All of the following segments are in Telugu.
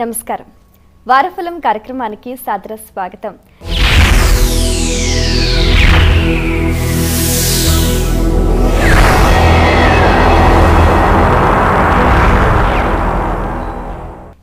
నమస్కారం. వారఫలం కార్యక్రమానికి సాదర స్వాగతం.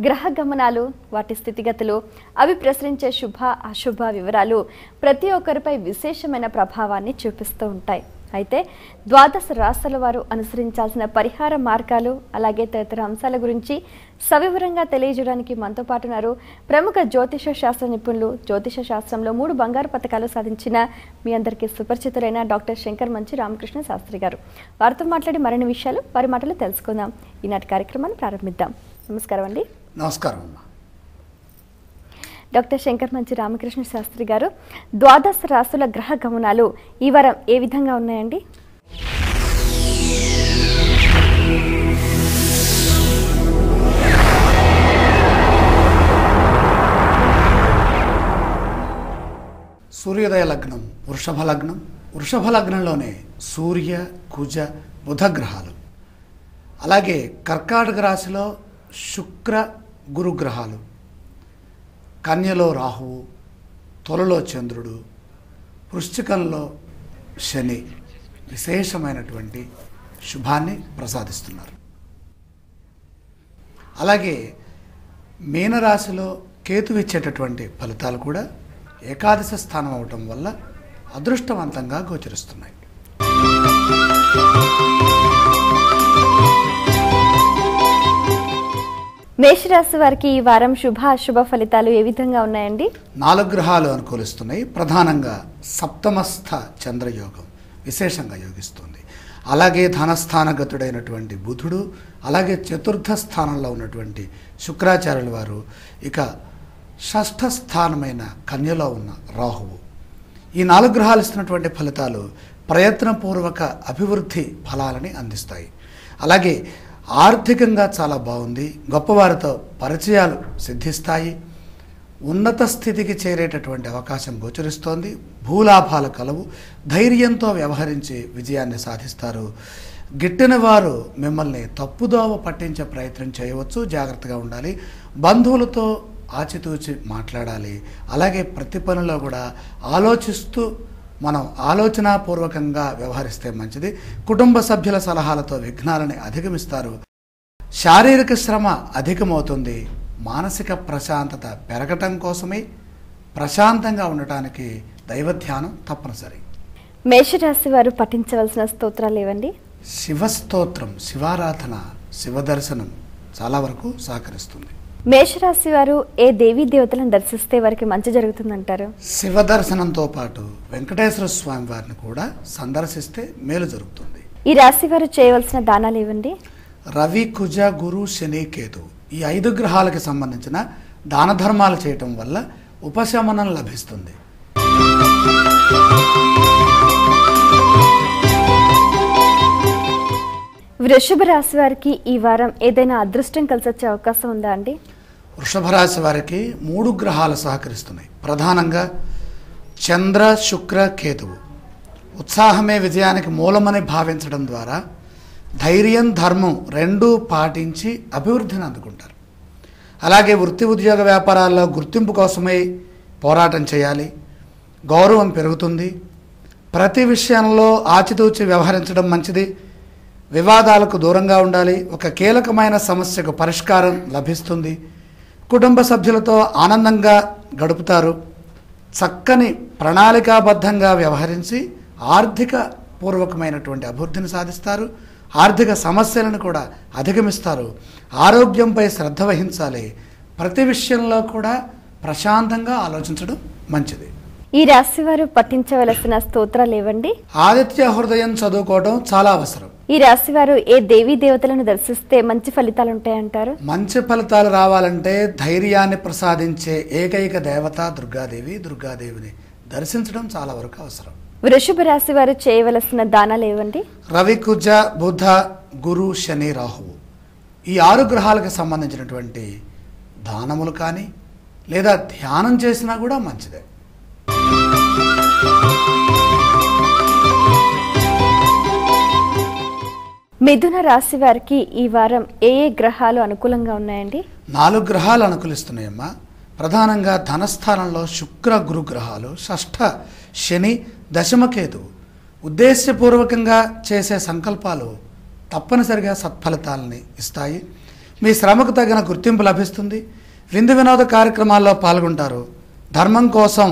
గ్రహ గమనాలు, వాటి స్థితిగతులు, అవి ప్రసరించే శుభ అశుభ వివరాలు ప్రతి ఒక్కరిపై విశేషమైన ప్రభావాన్ని చూపిస్తూ ఉంటాయి. అయితే ద్వాదశ రాశుల వారు అనుసరించాల్సిన పరిహార మార్గాలు, అలాగే తదితర అంశాల గురించి సవివరంగా తెలియజేయడానికి మనతో పాటు ఉన్నారు ప్రముఖ జ్యోతిష శాస్త్ర నిపుణులు, జ్యోతిష శాస్త్రంలో 3 బంగారు పతకాలు సాధించిన మీ అందరికీ సుపరిచితులైన డాక్టర్ శంకర్ మంచి రామకృష్ణ శాస్త్రి గారు. వారితో మాట్లాడి మరిన్ని విషయాలు వారి మాటలు తెలుసుకుందాం. ఈనాటి కార్యక్రమాన్ని ప్రారంభిద్దాం. నమస్కారం అండి. నమస్కారం అమ్మా. డాక్టర్ శంకర్ మంచి రామకృష్ణ శాస్త్రి గారు, ద్వాదశ రాశుల గ్రహ గమనాలు ఈ వారం ఏ విధంగా ఉన్నాయండి? సూర్యోదయ లగ్నం వృషభ లగ్నం. వృషభ లగ్నంలోనే సూర్య, కుజ, బుధ గ్రహాలు, అలాగే కర్కాటక రాశిలో శుక్ర, గురు గ్రహాలు, కన్యలో రాహువు, తులలో చంద్రుడు, వృశ్చికంలో శని విశేషమైనటువంటి శుభాన్ని ప్రసాదిస్తున్నారు. అలాగే మీనరాశిలో కేతు ఇచ్చేటటువంటి ఫలితాలు కూడా ఏకాదశ స్థానం అవటం వల్ల అదృష్టవంతంగా గోచరిస్తున్నాయి. మేషరాశి వారికి ఈ వారం శుభ అశుభ ఫలితాలు ఏ విధంగా ఉన్నాయండి? 4 గ్రహాలు అనుకూలిస్తున్నాయి. ప్రధానంగా సప్తమస్థ చంద్రయోగం విశేషంగా యోగిస్తుంది. అలాగే ధనస్థానగతుడైనటువంటి బుధుడు, అలాగే చతుర్థ స్థానంలో ఉన్నటువంటి శుక్రాచార్యుల వారు, ఇక షష్ఠ స్థానమైన కన్యలో ఉన్న రాహువు. ఈ 4 గ్రహాలు ఇస్తున్నటువంటి ఫలితాలు ప్రయత్నపూర్వక అభివృద్ధి ఫలాలని అందిస్తాయి. అలాగే ఆర్థికంగా చాలా బాగుంది. గొప్పవారితో పరిచయాలు సిద్ధిస్తాయి. ఉన్నత స్థితికి చేరేటటువంటి అవకాశం గోచరిస్తోంది. భూలాభాలు కలవు. ధైర్యంతో వ్యవహరించి విజయాన్ని సాధిస్తారు. గిట్టిన వారు మిమ్మల్ని తప్పుదోవ పట్టించే ప్రయత్నం చేయవచ్చు. జాగ్రత్తగా ఉండాలి. బంధువులతో ఆచితూచి మాట్లాడాలి. అలాగే ప్రతి పనిలో కూడా ఆలోచిస్తూ మనం ఆలోచనాపూర్వకంగా వ్యవహరిస్తే మంచిది. కుటుంబ సభ్యుల సలహాలతో విఘ్నాలని అధిగమిస్తారు. శారీరక శ్రమ అధికమవుతుంది. మానసిక ప్రశాంతత పెరగటం కోసమే ప్రశాంతంగా ఉండటానికి దైవధ్యానం తప్పనిసరి. మేషరాశి వారు పఠించవలసిన స్తోత్రాలు ఏవండి? శివస్తోత్రం, శివారాధన, శివదర్శనం చాలా వరకు సహకరిస్తుంది. మేషరాశి వారు ఏ దేవీ దేవతలను దర్శిస్తే వారికి మంచి జరుగుతుందంటారు? శివ దర్శనంతో పాటు వెంకటేశ్వర స్వామి వారిని కూడా సందర్శిస్తే మేలు జరుగుతుంది. ఈ రాశి వారు చేయవలసిన దానాలు ఏవండి? రవి, కుజ, గురు, శని, కేతు ఈ 5 గ్రహాలకు సంబంధించిన దాన ధర్మాలు చేయటం వల్ల ఉపశమనం లభిస్తుంది. వృషభ రాశి వారికి ఈ వారం ఏదైనా అదృష్టం కలిసి వచ్చే అవకాశం ఉందా అండి? వృషభ రాశి వారికి 3 గ్రహాలు సహకరిస్తున్నాయి. ప్రధానంగా చంద్ర, శుక్ర, కేతువు. ఉత్సాహమే విజయానికి మూలమని భావించడం ద్వారా ధైర్యం, ధర్మం రెండూ పాటించి అభివృద్ధిని అందుకుంటారు. అలాగే వృత్తి, ఉద్యోగ, వ్యాపారాల్లో గుర్తింపు కోసమై పోరాటం చేయాలి. గౌరవం పెరుగుతుంది. ప్రతి విషయంలో ఆచితూచి వ్యవహరించడం మంచిది. వివాదాలకు దూరంగా ఉండాలి. ఒక కీలకమైన సమస్యకు పరిష్కారం లభిస్తుంది. కుటుంబ సభ్యులతో ఆనందంగా గడుపుతారు. చక్కని ప్రణాళికాబద్ధంగా వ్యవహరించి ఆర్థిక పూర్వకమైనటువంటి అభివృద్ధిని సాధిస్తారు. ఆర్థిక సమస్యలను కూడా అధిగమిస్తారు. ఆరోగ్యంపై శ్రద్ధ వహించాలి. ప్రతి విషయంలో కూడా ప్రశాంతంగా ఆలోచించడం మంచిది. ఈ రాశి వారు పఠించవలసిన స్తోత్రాలు ఏవండి? ఆదిత్య హృదయం చదువుకోవడం చాలా అవసరం. ఈ రాశి వారు ఏ దేవీ దేవతలను దర్శిస్తే మంచి ఫలితాలు ఉంటాయంటారు? మంచి ఫలితాలు రావాలంటే ధైర్యాన్ని ప్రసాదించే ఏకైక దేవత దుర్గాదేవి. దుర్గాదేవిని దర్శించడం చాలా వరకు అవసరం. వృషభ రాశి వారు చేయవలసిన దానాలు ఏవండి? రవి, కుజ, బుధ, గురు, శని, రాహువు ఈ 6 గ్రహాలకు సంబంధించినటువంటి దానములు కానీ లేదా ధ్యానం చేసినా కూడా మంచిదే. మిథున రాశి వారికి ఈ వారం ఏ ఏ గ్రహాలు అనుకూలంగా ఉన్నాయండి? 4 గ్రహాలు అనుకూలిస్తున్నాయమ్మా. ప్రధానంగా ధనస్థానంలో శుక్ర గురు గ్రహాలు, షష్ఠ శని, దశమకేతు. ఉద్దేశపూర్వకంగా చేసే సంకల్పాలు తప్పనిసరిగా సత్ఫలితాలని ఇస్తాయి. మీ శ్రమకు తగిన గుర్తింపు లభిస్తుంది. విందు వినోద కార్యక్రమాల్లో పాల్గొంటారు. ధర్మం కోసం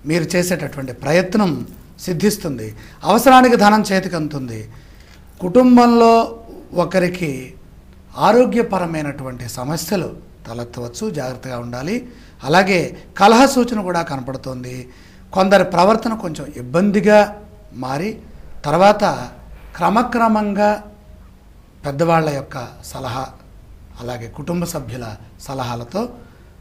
మీరు చేసేటటువంటి ప్రయత్నం సిద్ధిస్తుంది. అవసరానికి ధనం చేతికి అందుతుంది. కుటుంబంలో ఒకరికి ఆరోగ్యపరమైనటువంటి సమస్యలు తలెత్తవచ్చు, జాగ్రత్తగా ఉండాలి. అలాగే కలహ సూచన కూడా కనపడుతుంది. కొందరి ప్రవర్తన కొంచెం ఇబ్బందిగా మారి తర్వాత క్రమక్రమంగా పెద్దవాళ్ళ యొక్క సలహా, అలాగే కుటుంబ సభ్యుల సలహాలతో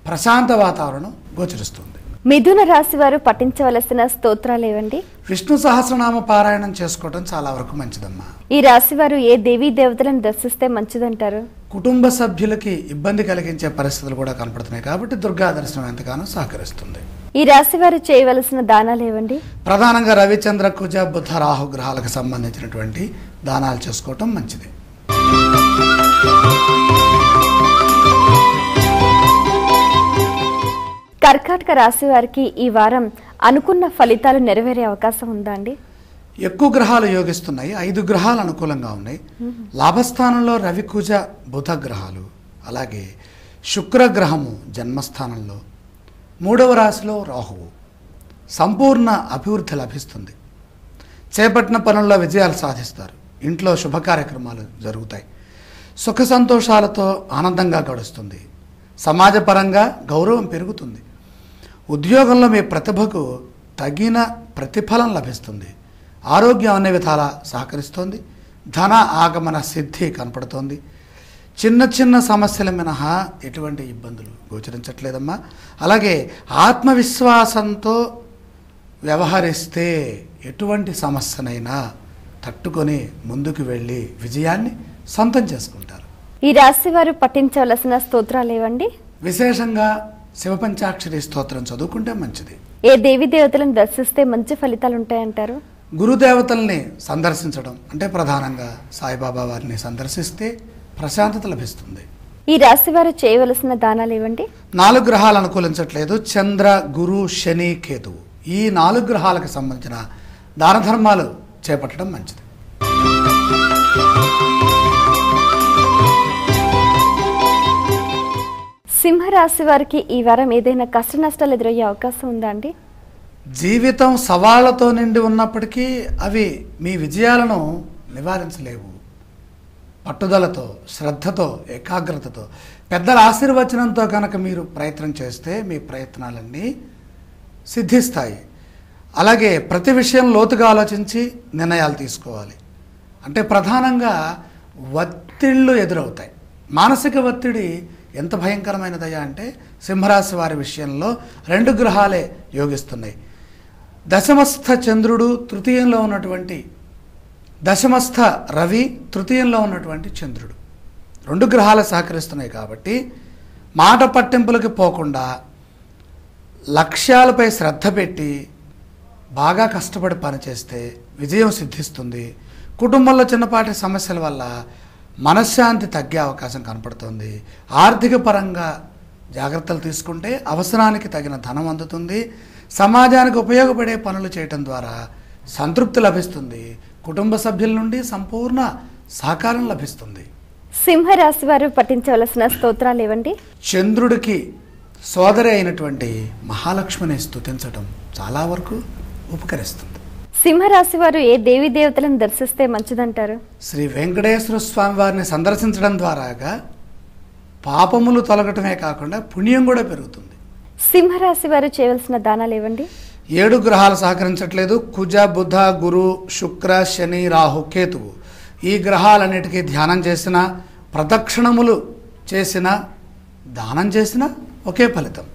ప్రశాంత వాతావరణం గోచరిస్తుంది. మిథున రాశి వారు పఠించవలసిన స్తోత్రాలు ఏవండి? విష్ణు సహస్రనామ పారాయణం చేసుకోవడం చాలా వరకు మంచిదమ్మా. ఈ రాశి వారు ఏ దేవీ దేవతలను దర్శిస్తే మంచిదంటారు? కుటుంబ సభ్యులకి ఇబ్బంది కలిగించే పరిస్థితులు కూడా కనపడుతున్నాయి కాబట్టి దుర్గా దర్శనం ఎంతగానో సహకరిస్తుంది. ఈ రాశి వారు చేయవలసిన దానాలు ఏవండి? ప్రధానంగా రవిచంద్ర కుజ బుధ రాహు గ్రహాలకు సంబంధించినటువంటి దానాలు చేసుకోవటం మంచిది. కర్కాటక రాశి వారికి ఈ వారం అనుకున్న ఫలితాలు నెరవేరే అవకాశం ఉందా అండి? ఎక్కువ గ్రహాలు యోగిస్తున్నాయి. 5 గ్రహాలు అనుకూలంగా ఉన్నాయి. లాభస్థానంలో రవి కుజ బుధ గ్రహాలు, అలాగే శుక్రగ్రహము జన్మస్థానంలో, 3వ రాశిలో రాహువు. సంపూర్ణ అభివృద్ధి లభిస్తుంది. చేపట్టిన పనుల్లో విజయాలు సాధిస్తారు. ఇంట్లో శుభ కార్యక్రమాలు జరుగుతాయి. సుఖ సంతోషాలతో ఆనందంగా గడుస్తుంది. సమాజపరంగా గౌరవం పెరుగుతుంది. ఉద్యోగంలో మీ ప్రతిభకు తగిన ప్రతిఫలం లభిస్తుంది. ఆరోగ్యం అనే విధాలా సహకరిస్తోంది. ధన ఆగమన సిద్ధి కనపడుతోంది. చిన్న చిన్న సమస్యల మినహా ఎటువంటి ఇబ్బందులు గోచరించట్లేదమ్మా. అలాగే ఆత్మవిశ్వాసంతో వ్యవహరిస్తే ఎటువంటి సమస్యనైనా తట్టుకొని ముందుకు వెళ్ళి విజయాన్ని సొంతం చేసుకుంటారు. ఈ రాశి వారు పఠించవలసిన స్తోత్రాలు ఏవండి? విశేషంగా శివపంచాక్షరి స్తోత్రం చదువుకుంటే మంచిది. ఏ దేవి దేవతలను దర్శిస్తే మంచి ఫలితాలు ఉంటాయంటారు? గురుదేవతల్ని సందర్శించడం, అంటే ప్రధానంగా సాయిబాబా వారిని సందర్శిస్తే ప్రశాంతత లభిస్తుంది. ఈ రాశి వారు చేయవలసిన దానాలు ఏవండి? 4 గ్రహాలు అనుకూలించట్లేదు. చంద్ర, గురు, శని, కేతువు. ఈ 4 గ్రహాలకు సంబంధించిన దాన ధర్మాలు చేపట్టడం మంచిది. సింహరాశి వారికి ఈ వారం ఏదైనా కష్ట నష్టాలు ఎదురయ్యే అవకాశం ఉందా అండి? జీవితం సవాళ్లతో నిండి ఉన్నప్పటికీ అవి మీ విజయాలను నివారించలేవు. పట్టుదలతో, శ్రద్ధతో, ఏకాగ్రతతో, పెద్దల ఆశీర్వచనంతో కనుక మీరు ప్రయత్నం చేస్తే మీ ప్రయత్నాలన్నీ సిద్ధిస్తాయి. అలాగే ప్రతి విషయం లోతుగా ఆలోచించి నిర్ణయాలు తీసుకోవాలి. అంటే ప్రధానంగా ఒత్తిళ్ళు ఎదురవుతాయి. మానసిక ఒత్తిడి ఎంత భయంకరమైనదయ్యా అంటే సింహరాశి వారి విషయంలో 2 గ్రహాలే యోగిస్తున్నాయి. దశమస్థ చంద్రుడు, తృతీయంలో ఉన్నటువంటి దశమస్థ రవి, తృతీయంలో ఉన్నటువంటి చంద్రుడు, 2 గ్రహాలు సహకరిస్తున్నాయి. కాబట్టి మాట పట్టింపులకి పోకుండా లక్ష్యాలపై శ్రద్ధ పెట్టి బాగా కష్టపడి పనిచేస్తే విజయం సిద్ధిస్తుంది. కుటుంబంలో చిన్నపాటి సమస్యల వల్ల మనశ్శాంతి తగ్గే అవకాశం కనపడుతుంది. ఆర్థిక పరంగా జాగ్రత్తలు తీసుకుంటే అవసరానికి తగిన ధనం అందుతుంది. సమాజానికి ఉపయోగపడే పనులు చేయటం ద్వారా సంతృప్తి లభిస్తుంది. కుటుంబ సభ్యుల నుండి సంపూర్ణ సహకారం లభిస్తుంది. సింహరాశి వారు పఠించవలసిన స్తోత్రాలు ఏవండి? చంద్రుడికి సోదరి అయినటువంటి మహాలక్ష్మిని స్తుతించడం చాలా వరకు ఉపకరిస్తుంది. సింహరాశి వారు ఏ దేవి దేవతలను దర్శిస్తే మంచిదంటారు? శ్రీ వెంకటేశ్వర స్వామి వారిని సందర్శించడం ద్వారాగా పాపములు తొలగటమే కాకుండా పుణ్యం కూడా పెరుగుతుంది. సింహరాశి వారు చేయవలసిన దానాలు ఏవండి? 7 గ్రహాలు సహకరించట్లేదు. కుజ, బుధ, గురు, శుక్ర, శని, రాహు, కేతువు. ఈ గ్రహాలన్నిటికీ ధ్యానం చేసిన, ప్రదక్షిణములు చేసిన, దానం చేసిన ఒకే ఫలితం.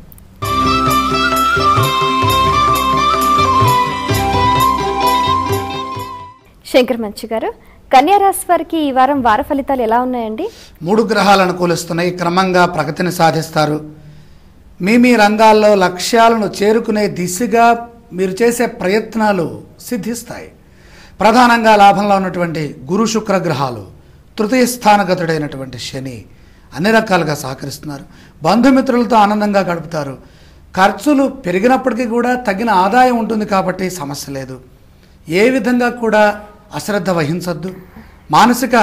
శంకర్ మంచి గారు, కన్యా రాశి వారికి ఈ వారం వార ఫలితాలు ఎలా ఉన్నాయండి? 3 గ్రహాలు అనుకూలిస్తున్నాయి. క్రమంగా ప్రగతిని సాధిస్తారు. మీ రంగాల్లో లక్ష్యాలను చేరుకునే దిశగా మీరు చేసే ప్రయత్నాలు సిద్ధిస్తాయి. ప్రధానంగా లాభంలో ఉన్నటువంటి గురు శుక్ర గ్రహాలు, తృతీయ స్థానగతుడైనటువంటి శని, అన్ని రకాలుగా సహకరిస్తున్నారు. బంధుమిత్రులతో ఆనందంగా గడుపుతారు. ఖర్చులు పెరిగినప్పటికీ కూడా తగిన ఆదాయం ఉంటుంది కాబట్టి సమస్య లేదు. ఏ విధంగా కూడా అశ్రద్ధ వహించొద్దు. మానసిక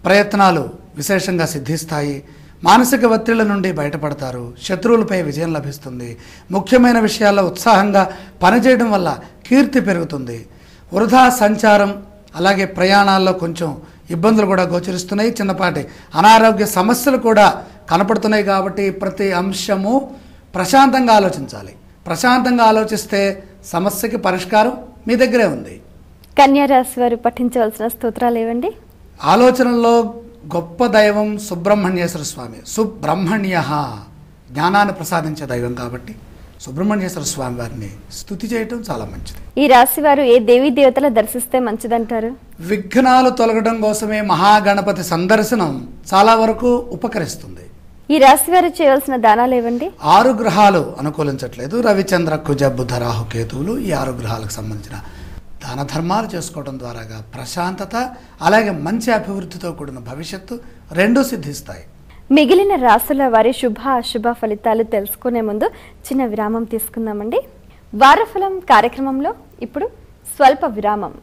ప్రయత్నాలు విశేషంగా సిద్ధిస్తాయి. మానసిక ఒత్తిళ్ల నుండి బయటపడతారు. శత్రువులపై విజయం లభిస్తుంది. ముఖ్యమైన విషయాల్లో ఉత్సాహంగా పనిచేయడం వల్ల కీర్తి పెరుగుతుంది. వృధా సంచారం అలాగే ప్రయాణాల్లో కొంచెం ఇబ్బందులు కూడా గోచరిస్తున్నాయి. చిన్నపాటి అనారోగ్య సమస్యలు కూడా కనపడుతున్నాయి. కాబట్టి ప్రతి అంశము ప్రశాంతంగా ఆలోచించాలి. ప్రశాంతంగా ఆలోచిస్తే సమస్యకి పరిష్కారం మీ దగ్గరే ఉంది. కన్యా రాశి వారు పఠించవలసిన స్తోత్రాలు ఏవండి? ఆలోచనల్లో గొప్ప దైవం సుబ్రహ్మణ్యేశ్వర స్వామి. సుబ్రహ్మణ్య జ్ఞానాన్ని ప్రసాదించే దైవం కాబట్టి సుబ్రహ్మణ్యేశ్వర స్వామి వారిని స్తుతి చేయటం చాలా మంచిది. ఈ రాశి వారు ఏ దేవీ దేవతల దర్శిస్తే మంచిదంటారు? విఘ్నాలు తొలగడం కోసమే మహాగణపతి సందర్శనం చాలా వరకు ఉపకరిస్తుంది. ఈ రాశి వారు చేయవలసిన దానాలు ఏవండి? 6 గ్రహాలు అనుకూలించట్లేదు. రవిచంద్ర కుజ బుధ రాహు కేతువులు ఈ 6 గ్రహాలకు సంబంధించిన దాన ధర్మాలు చేసుకోవడం ద్వారాగా ప్రశాంతత అలాగే మంచి అభివృద్ధితో కూడిన భవిష్యత్తు రెండూ సిద్ధిస్తాయి. మిగిలిన రాశుల వారి శుభ అశుభ ఫలితాలు తెలుసుకునే ముందు చిన్న విరామం తీసుకుందామండి. వారఫలం కార్యక్రమంలో ఇప్పుడు స్వల్ప విరామం.